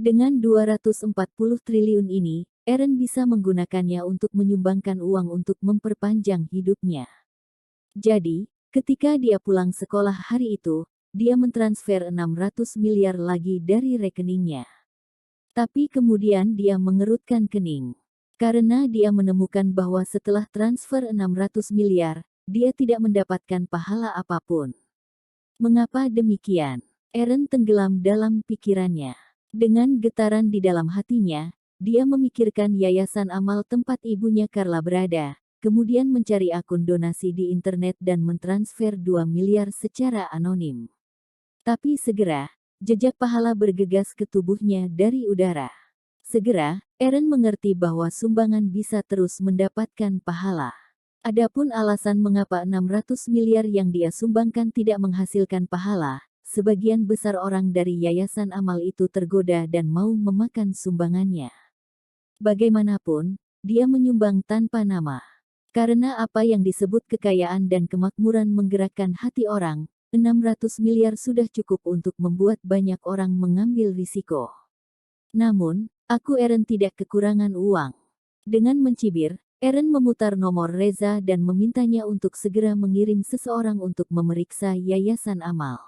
Dengan 240 triliun ini, Eren bisa menggunakannya untuk menyumbangkan uang untuk memperpanjang hidupnya. Jadi, ketika dia pulang sekolah hari itu, dia mentransfer 600 miliar lagi dari rekeningnya. Tapi kemudian dia mengerutkan kening. Karena dia menemukan bahwa setelah transfer 600 miliar, dia tidak mendapatkan pahala apapun. Mengapa demikian? Eren tenggelam dalam pikirannya. Dengan getaran di dalam hatinya, dia memikirkan yayasan amal tempat ibunya Carla berada, kemudian mencari akun donasi di internet dan mentransfer 2 miliar secara anonim. Tapi segera, jejak pahala bergegas ke tubuhnya dari udara. Segera, Eren mengerti bahwa sumbangan bisa terus mendapatkan pahala. Adapun alasan mengapa 600 miliar yang dia sumbangkan tidak menghasilkan pahala, sebagian besar orang dari yayasan amal itu tergoda dan mau memakan sumbangannya. Bagaimanapun, dia menyumbang tanpa nama. Karena apa yang disebut kekayaan dan kemakmuran menggerakkan hati orang, 600 miliar sudah cukup untuk membuat banyak orang mengambil risiko. Namun, aku Eren tidak kekurangan uang. Dengan mencibir, Eren memutar nomor Reza dan memintanya untuk segera mengirim seseorang untuk memeriksa yayasan amal.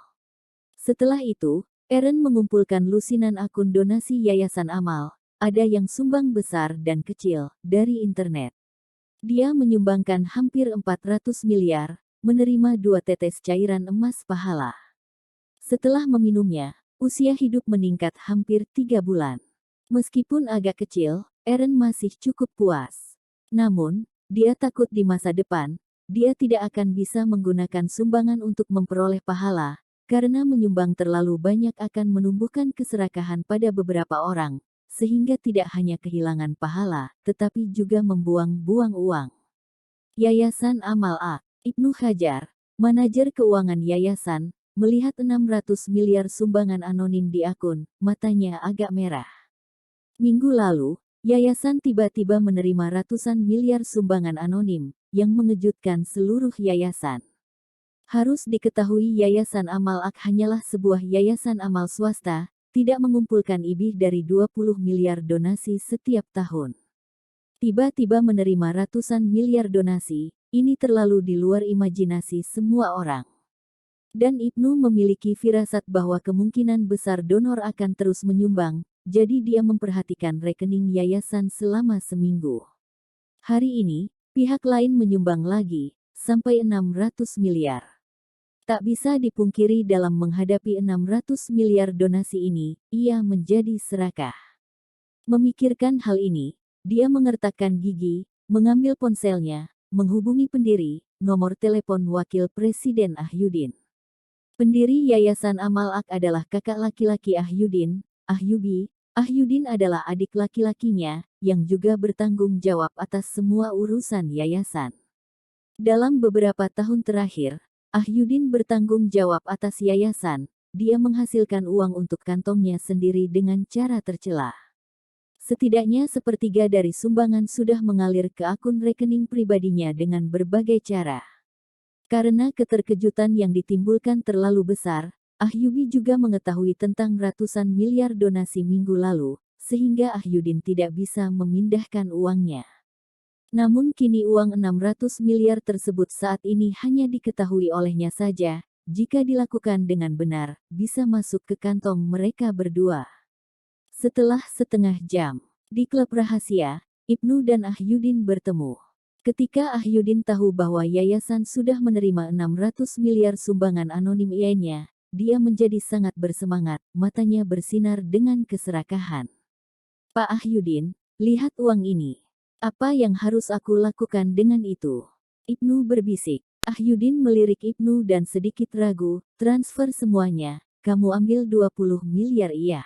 Setelah itu, Eren mengumpulkan lusinan akun donasi yayasan amal, ada yang sumbang besar dan kecil, dari internet. Dia menyumbangkan hampir 400 miliar, menerima 2 tetes cairan emas pahala. Setelah meminumnya, usia hidup meningkat hampir 3 bulan. Meskipun agak kecil, Eren masih cukup puas. Namun, dia takut di masa depan, dia tidak akan bisa menggunakan sumbangan untuk memperoleh pahala, karena menyumbang terlalu banyak akan menumbuhkan keserakahan pada beberapa orang, sehingga tidak hanya kehilangan pahala, tetapi juga membuang-buang uang. Yayasan Amal A. Ibnu Hajar, manajer keuangan yayasan, melihat 600 miliar sumbangan anonim di akun, matanya agak merah. Minggu lalu, yayasan tiba-tiba menerima ratusan miliar sumbangan anonim, yang mengejutkan seluruh yayasan. Harus diketahui Yayasan Amal Ak hanyalah sebuah yayasan amal swasta, tidak mengumpulkan lebih dari 20 miliar donasi setiap tahun. Tiba-tiba menerima ratusan miliar donasi, ini terlalu di luar imajinasi semua orang. Dan Ibnu memiliki firasat bahwa kemungkinan besar donor akan terus menyumbang, jadi dia memperhatikan rekening yayasan selama seminggu. Hari ini, pihak lain menyumbang lagi, sampai 600 miliar. Tak bisa dipungkiri dalam menghadapi 600 miliar donasi ini, ia menjadi serakah. Memikirkan hal ini, dia mengertakkan gigi, mengambil ponselnya, menghubungi pendiri, nomor telepon wakil Presiden Ahyudin. Pendiri Yayasan Amal Ak adalah kakak laki-laki Ahyudin, Ahyubi. Ahyudin adalah adik laki-lakinya, yang juga bertanggung jawab atas semua urusan yayasan. Dalam beberapa tahun terakhir, Ahyudin bertanggung jawab atas yayasan, dia menghasilkan uang untuk kantongnya sendiri dengan cara tercela. Setidaknya sepertiga dari sumbangan sudah mengalir ke akun rekening pribadinya dengan berbagai cara. Karena keterkejutan yang ditimbulkan terlalu besar, Ahyubi juga mengetahui tentang ratusan miliar donasi minggu lalu, sehingga Ahyudin tidak bisa memindahkan uangnya. Namun kini uang 600 miliar tersebut saat ini hanya diketahui olehnya saja, jika dilakukan dengan benar, bisa masuk ke kantong mereka berdua. Setelah setengah jam, di klub rahasia, Ibnu dan Ahyudin bertemu. Ketika Ahyudin tahu bahwa yayasan sudah menerima 600 miliar sumbangan anonim lainnya, dia menjadi sangat bersemangat, matanya bersinar dengan keserakahan. Pak Ahyudin, lihat uang ini. Apa yang harus aku lakukan dengan itu? Ibnu berbisik. Ahyudin melirik Ibnu dan sedikit ragu, transfer semuanya, kamu ambil 20 miliar iya.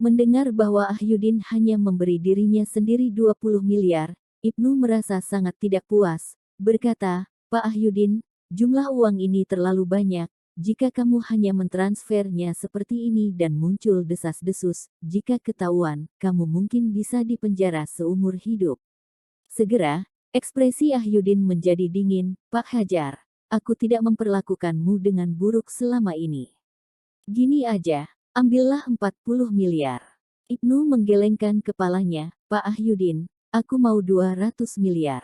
Mendengar bahwa Ahyudin hanya memberi dirinya sendiri 20 miliar, Ibnu merasa sangat tidak puas, berkata, Pak Ahyudin, jumlah uang ini terlalu banyak, jika kamu hanya mentransfernya seperti ini dan muncul desas-desus, jika ketahuan, kamu mungkin bisa dipenjara seumur hidup. Segera, ekspresi Ahyudin menjadi dingin, Pak Hajar, aku tidak memperlakukanmu dengan buruk selama ini. Gini aja, ambillah 40 miliar. Ibnu menggelengkan kepalanya, Pak Ahyudin, aku mau 200 miliar.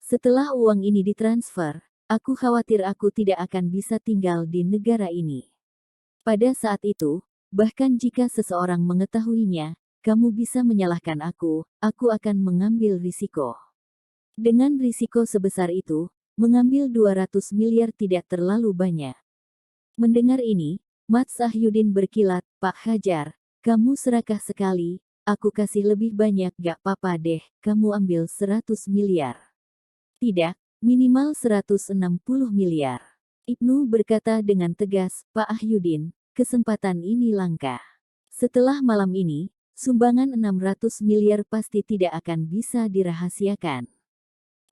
Setelah uang ini ditransfer, aku khawatir aku tidak akan bisa tinggal di negara ini. Pada saat itu, bahkan jika seseorang mengetahuinya, kamu bisa menyalahkan aku akan mengambil risiko. Dengan risiko sebesar itu, mengambil 200 miliar tidak terlalu banyak. Mendengar ini, Mat Sahyudin berkilat, Pak Hajar, kamu serakah sekali, aku kasih lebih banyak gak papa deh, kamu ambil 100 miliar. Tidak, minimal 160 miliar. Ibnu berkata dengan tegas, Pak Ahyudin, kesempatan ini langka. Setelah malam ini, sumbangan 600 miliar pasti tidak akan bisa dirahasiakan.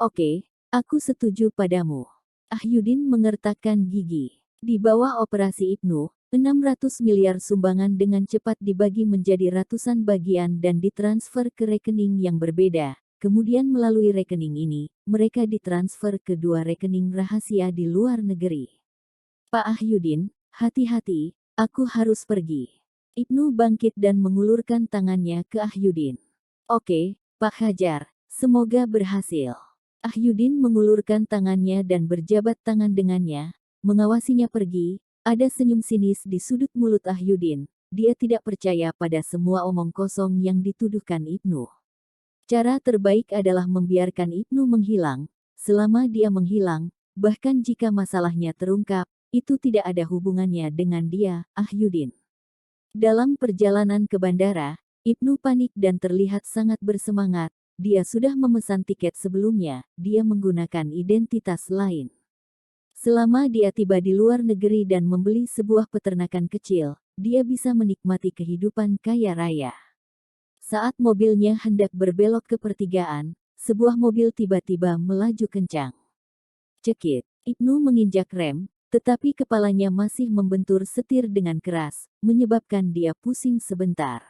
Oke, aku setuju padamu. Ahyudin mengertakkan gigi. Di bawah operasi Ibnu, 600 miliar sumbangan dengan cepat dibagi menjadi ratusan bagian dan ditransfer ke rekening yang berbeda. Kemudian melalui rekening ini, mereka ditransfer ke dua rekening rahasia di luar negeri. Pak Ahyudin, hati-hati, aku harus pergi. Ibnu bangkit dan mengulurkan tangannya ke Ahyudin. Oke, Pak Hajar, semoga berhasil. Ahyudin mengulurkan tangannya dan berjabat tangan dengannya, mengawasinya pergi. Ada senyum sinis di sudut mulut Ahyudin. Dia tidak percaya pada semua omong kosong yang dituduhkan Ibnu. Cara terbaik adalah membiarkan Ibnu menghilang. Selama dia menghilang, bahkan jika masalahnya terungkap, itu tidak ada hubungannya dengan dia, Ahyudin. Dalam perjalanan ke bandara, Ibnu panik dan terlihat sangat bersemangat. Dia sudah memesan tiket sebelumnya, dia menggunakan identitas lain. Selama dia tiba di luar negeri dan membeli sebuah peternakan kecil, dia bisa menikmati kehidupan kaya raya. Saat mobilnya hendak berbelok ke pertigaan, sebuah mobil tiba-tiba melaju kencang. Cekit, Ibnu menginjak rem, tetapi kepalanya masih membentur setir dengan keras, menyebabkan dia pusing sebentar.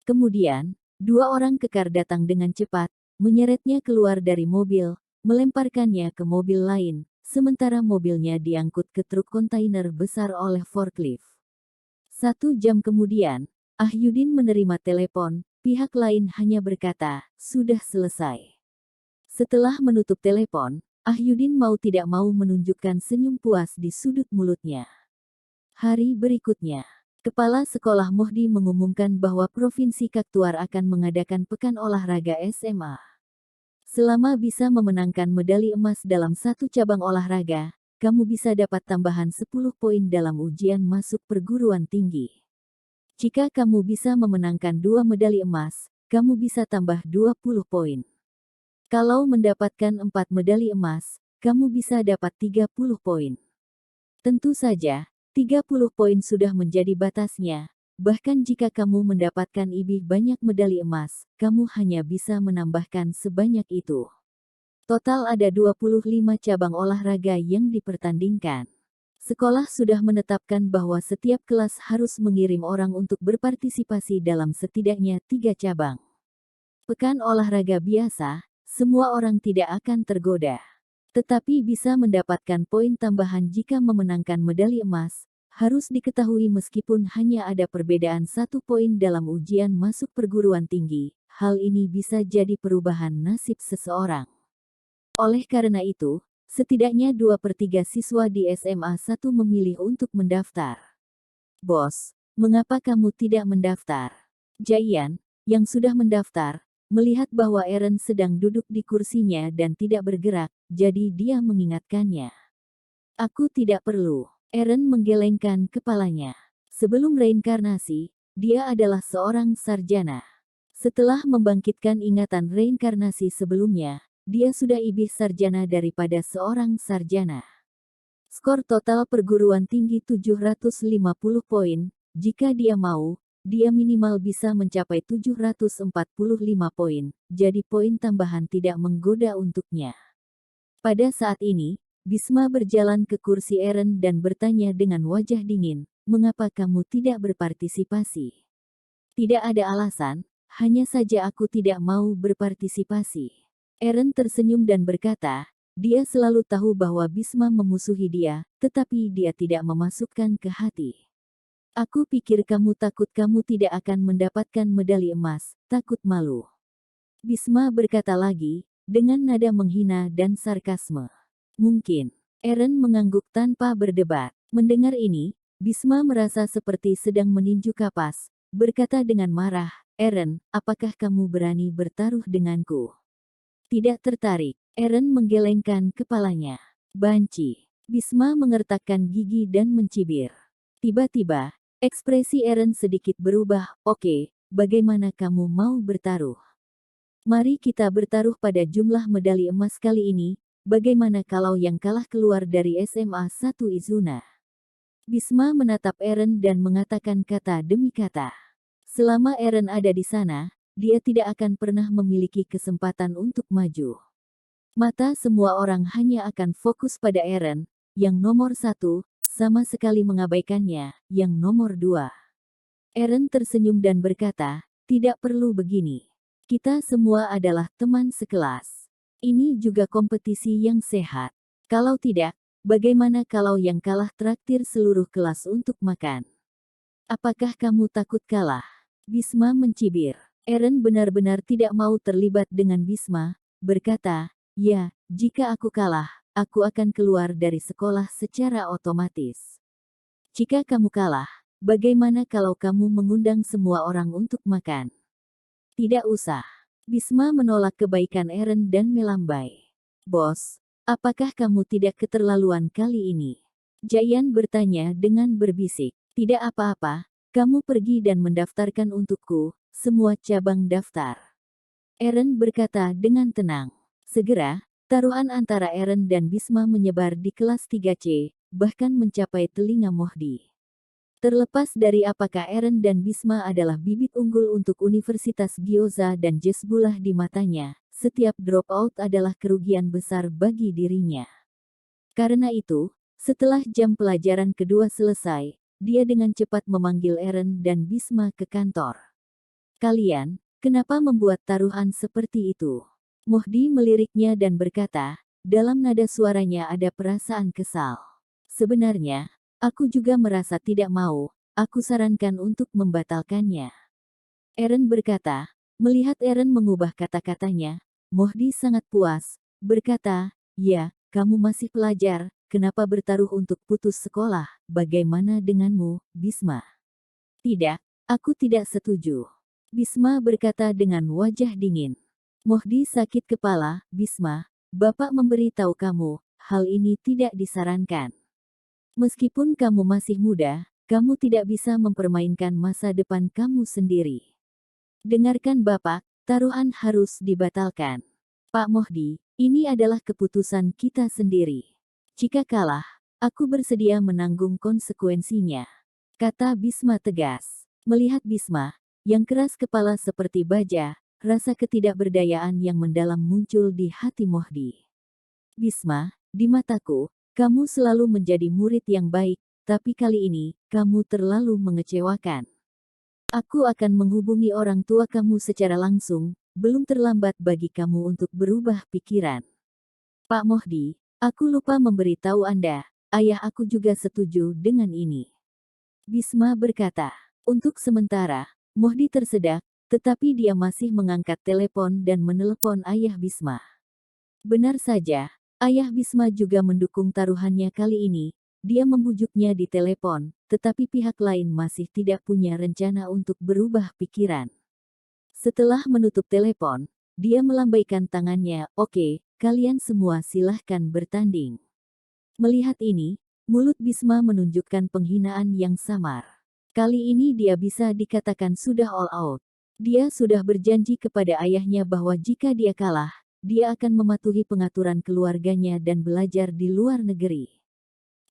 Kemudian, dua orang kekar datang dengan cepat, menyeretnya keluar dari mobil, melemparkannya ke mobil lain, sementara mobilnya diangkut ke truk kontainer besar oleh forklift. 1 jam kemudian, Ahyudin menerima telepon, pihak lain hanya berkata, sudah selesai. Setelah menutup telepon, Ahyudin mau tidak mau menunjukkan senyum puas di sudut mulutnya. Hari berikutnya, Kepala Sekolah Mohdi mengumumkan bahwa Provinsi Kaktuar akan mengadakan pekan olahraga SMA. Selama bisa memenangkan medali emas dalam satu cabang olahraga, kamu bisa dapat tambahan 10 poin dalam ujian masuk perguruan tinggi. Jika kamu bisa memenangkan 2 medali emas, kamu bisa tambah 20 poin. Kalau mendapatkan 4 medali emas, kamu bisa dapat 30 poin. Tentu saja, 30 poin sudah menjadi batasnya. Bahkan jika kamu mendapatkan lebih banyak medali emas, kamu hanya bisa menambahkan sebanyak itu. Total ada 25 cabang olahraga yang dipertandingkan. Sekolah sudah menetapkan bahwa setiap kelas harus mengirim orang untuk berpartisipasi dalam setidaknya 3 cabang. Pekan olahraga biasa, semua orang tidak akan tergoda. Tetapi bisa mendapatkan poin tambahan jika memenangkan medali emas. Harus diketahui meskipun hanya ada perbedaan 1 poin dalam ujian masuk perguruan tinggi, hal ini bisa jadi perubahan nasib seseorang. Oleh karena itu, setidaknya 2/3 siswa di SMA 1 memilih untuk mendaftar. Bos, mengapa kamu tidak mendaftar? Jaian, yang sudah mendaftar, melihat bahwa Eren sedang duduk di kursinya dan tidak bergerak, jadi dia mengingatkannya. Aku tidak perlu. Eren menggelengkan kepalanya. Sebelum reinkarnasi, dia adalah seorang sarjana. Setelah membangkitkan ingatan reinkarnasi sebelumnya, dia sudah lebih sarjana daripada seorang sarjana. Skor total perguruan tinggi 750 poin, jika dia mau, dia minimal bisa mencapai 745 poin, jadi poin tambahan tidak menggoda untuknya. Pada saat ini, Bisma berjalan ke kursi Eren dan bertanya dengan wajah dingin, mengapa kamu tidak berpartisipasi? Tidak ada alasan, hanya saja aku tidak mau berpartisipasi. Eren tersenyum dan berkata, dia selalu tahu bahwa Bisma memusuhi dia, tetapi dia tidak memasukkan ke hati. Aku pikir kamu takut kamu tidak akan mendapatkan medali emas, takut malu. Bisma berkata lagi, dengan nada menghina dan sarkasme. Mungkin. Eren mengangguk tanpa berdebat. Mendengar ini, Bisma merasa seperti sedang meninju kapas, berkata dengan marah, Eren, apakah kamu berani bertaruh denganku? Tidak tertarik. Eren menggelengkan kepalanya. Banci. Bisma mengertakkan gigi dan mencibir. Tiba-tiba, ekspresi Eren sedikit berubah. Oke, bagaimana kamu mau bertaruh? Mari kita bertaruh pada jumlah medali emas kali ini. Bagaimana kalau yang kalah keluar dari SMA 1 Izuna? Bisma menatap Eren dan mengatakan kata demi kata. Selama Eren ada di sana, dia tidak akan pernah memiliki kesempatan untuk maju. Mata semua orang hanya akan fokus pada Eren, yang nomor 1, sama sekali mengabaikannya, yang nomor 2. Eren tersenyum dan berkata, tidak perlu begini. Kita semua adalah teman sekelas. Ini juga kompetisi yang sehat. Kalau tidak, bagaimana kalau yang kalah traktir seluruh kelas untuk makan? Apakah kamu takut kalah? Bisma mencibir. Eren benar-benar tidak mau terlibat dengan Bisma, berkata, ya, jika aku kalah, aku akan keluar dari sekolah secara otomatis. Jika kamu kalah, bagaimana kalau kamu mengundang semua orang untuk makan? Tidak usah. Bisma menolak kebaikan Eren dan melambai. Bos, apakah kamu tidak keterlaluan kali ini? Jayan bertanya dengan berbisik. Tidak apa-apa, kamu pergi dan mendaftarkan untukku, semua cabang daftar. Eren berkata dengan tenang. Segera, taruhan antara Eren dan Bisma menyebar di kelas 3C, bahkan mencapai telinga Mohdi. Terlepas dari apakah Eren dan Bisma adalah bibit unggul untuk Universitas Gyoza dan Jezbullah di matanya, setiap dropout adalah kerugian besar bagi dirinya. Karena itu, setelah jam pelajaran kedua selesai, dia dengan cepat memanggil Eren dan Bisma ke kantor. Kalian, kenapa membuat taruhan seperti itu? Mohdi meliriknya dan berkata, dalam nada suaranya ada perasaan kesal. Sebenarnya, aku juga merasa tidak mau, aku sarankan untuk membatalkannya. Eren berkata, melihat Eren mengubah kata-katanya, Mohdi sangat puas, berkata, ya, kamu masih pelajar, kenapa bertaruh untuk putus sekolah, bagaimana denganmu, Bisma? Tidak, aku tidak setuju. Bisma berkata dengan wajah dingin. Mohdi sakit kepala, Bisma, Bapak memberi tahu kamu, hal ini tidak disarankan. Meskipun kamu masih muda, kamu tidak bisa mempermainkan masa depan kamu sendiri. Dengarkan Bapak, taruhan harus dibatalkan. Pak Mohdi, ini adalah keputusan kita sendiri. Jika kalah, aku bersedia menanggung konsekuensinya. Kata Bisma tegas. Melihat Bisma, yang keras kepala seperti baja, rasa ketidakberdayaan yang mendalam muncul di hati Mohdi. Bisma, di mataku, kamu selalu menjadi murid yang baik, tapi kali ini, kamu terlalu mengecewakan. Aku akan menghubungi orang tua kamu secara langsung, belum terlambat bagi kamu untuk berubah pikiran. Pak Mohdi, aku lupa memberitahu Anda, ayah aku juga setuju dengan ini. Bisma berkata, untuk sementara, Mohdi tersedak, tetapi dia masih mengangkat telepon dan menelepon ayah Bisma. Benar saja. Ayah Bisma juga mendukung taruhannya kali ini, dia membujuknya di telepon, tetapi pihak lain masih tidak punya rencana untuk berubah pikiran. Setelah menutup telepon, dia melambaikan tangannya, oke, kalian semua silahkan bertanding. Melihat ini, mulut Bisma menunjukkan penghinaan yang samar. Kali ini dia bisa dikatakan sudah all out. Dia sudah berjanji kepada ayahnya bahwa jika dia kalah, dia akan mematuhi pengaturan keluarganya dan belajar di luar negeri.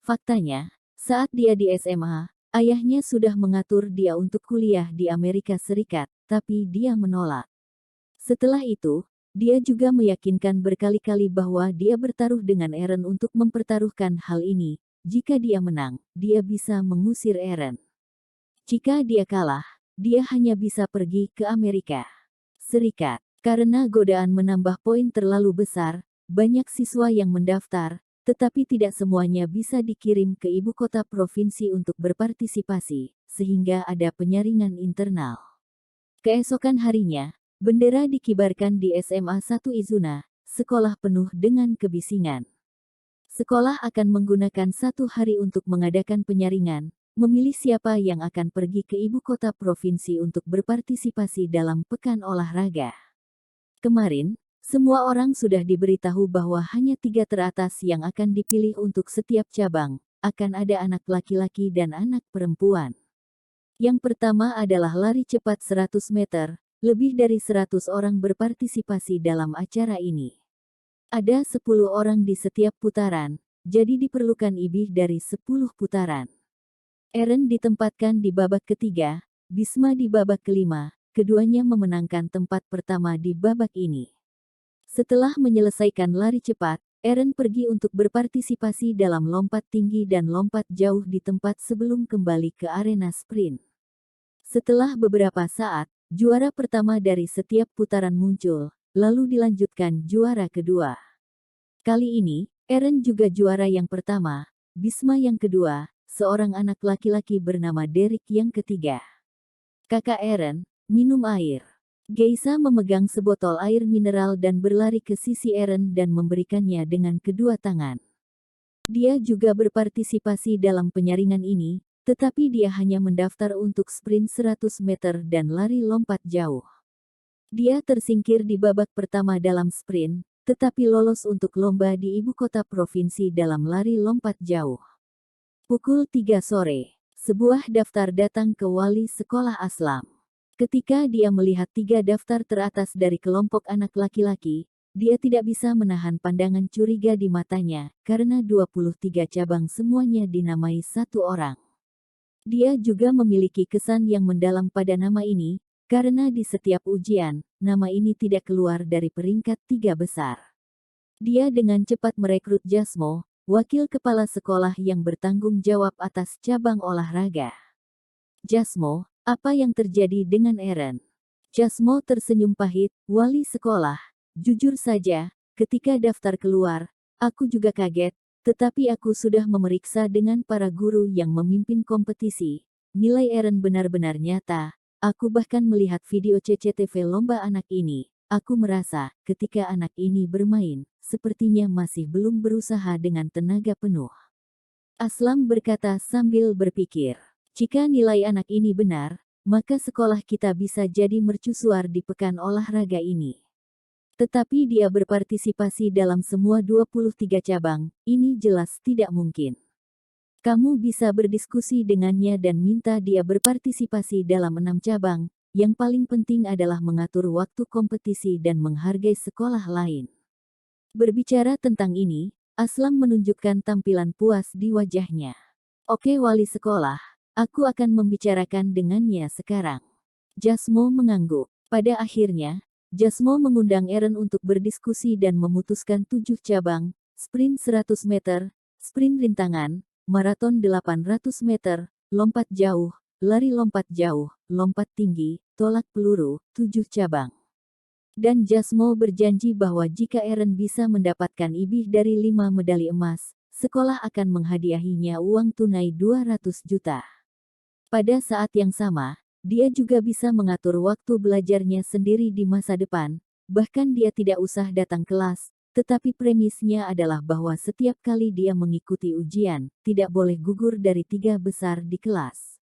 Faktanya, saat dia di SMA, ayahnya sudah mengatur dia untuk kuliah di Amerika Serikat, tapi dia menolak. Setelah itu, dia juga meyakinkan berkali-kali bahwa dia bertaruh dengan Eren untuk mempertaruhkan hal ini. Jika dia menang, dia bisa mengusir Eren. Jika dia kalah, dia hanya bisa pergi ke Amerika Serikat. Karena godaan menambah poin terlalu besar, banyak siswa yang mendaftar, tetapi tidak semuanya bisa dikirim ke ibu kota provinsi untuk berpartisipasi. sehingga ada penyaringan internal. Keesokan harinya, bendera dikibarkan di SMA 1 Izuna, sekolah penuh dengan kebisingan. Sekolah akan menggunakan 1 hari untuk mengadakan penyaringan, memilih siapa yang akan pergi ke ibu kota provinsi untuk berpartisipasi dalam pekan olahraga. Kemarin, semua orang sudah diberitahu bahwa hanya 3 teratas yang akan dipilih untuk setiap cabang, akan ada anak laki-laki dan anak perempuan. Yang pertama adalah lari cepat 100 meter, lebih dari 100 orang berpartisipasi dalam acara ini. Ada 10 orang di setiap putaran, jadi diperlukan lebih dari 10 putaran. Eren ditempatkan di babak ketiga, Bisma di babak kelima, keduanya memenangkan tempat pertama di babak ini. Setelah menyelesaikan lari cepat, Eren pergi untuk berpartisipasi dalam lompat tinggi dan lompat jauh di tempat sebelum kembali ke arena sprint. Setelah beberapa saat, juara pertama dari setiap putaran muncul, lalu dilanjutkan juara kedua. Kali ini, Eren juga juara yang pertama, Bisma yang kedua, seorang anak laki-laki bernama Derek yang ketiga. Kakak Eren, minum air. Geisa memegang sebotol air mineral dan berlari ke sisi Eren dan memberikannya dengan kedua tangan. Dia juga berpartisipasi dalam penyaringan ini, tetapi dia hanya mendaftar untuk sprint 100 meter dan lari lompat jauh. Dia tersingkir di babak pertama dalam sprint, tetapi lolos untuk lomba di ibu kota provinsi dalam lari lompat jauh. Pukul 3 sore, sebuah daftar datang ke wali sekolah Aslam. Ketika dia melihat 3 daftar teratas dari kelompok anak laki-laki, dia tidak bisa menahan pandangan curiga di matanya, karena 23 cabang semuanya dinamai satu orang. Dia juga memiliki kesan yang mendalam pada nama ini, karena di setiap ujian, nama ini tidak keluar dari peringkat 3 besar. Dia dengan cepat merekrut Jasmo, wakil kepala sekolah yang bertanggung jawab atas cabang olahraga. Jasmo, apa yang terjadi dengan Eren? Jasmo tersenyum pahit, wali sekolah. Jujur saja, ketika daftar keluar, aku juga kaget, tetapi aku sudah memeriksa dengan para guru yang memimpin kompetisi. Nilai Eren benar-benar nyata. Aku bahkan melihat video CCTV lomba anak ini. Aku merasa, ketika anak ini bermain, sepertinya masih belum berusaha dengan tenaga penuh. Aslam berkata sambil berpikir. Jika nilai anak ini benar, maka sekolah kita bisa jadi mercusuar di pekan olahraga ini. Tetapi dia berpartisipasi dalam semua 23 cabang, ini jelas tidak mungkin. Kamu bisa berdiskusi dengannya dan minta dia berpartisipasi dalam 6 cabang, yang paling penting adalah mengatur waktu kompetisi dan menghargai sekolah lain. Berbicara tentang ini, Aslam menunjukkan tampilan puas di wajahnya. Oke wali sekolah. Aku akan membicarakan dengannya sekarang. Jasmo mengangguk. Pada akhirnya, Jasmo mengundang Eren untuk berdiskusi dan memutuskan 7 cabang, sprint 100 meter, sprint rintangan, maraton 800 meter, lompat jauh, lari lompat jauh, lompat tinggi, tolak peluru, 7 cabang. Dan Jasmo berjanji bahwa jika Eren bisa mendapatkan lebih dari 5 medali emas, sekolah akan menghadiahinya uang tunai 200 juta. Pada saat yang sama, dia juga bisa mengatur waktu belajarnya sendiri di masa depan, bahkan dia tidak usah datang kelas, tetapi premisnya adalah bahwa setiap kali dia mengikuti ujian, tidak boleh gugur dari 3 besar di kelas.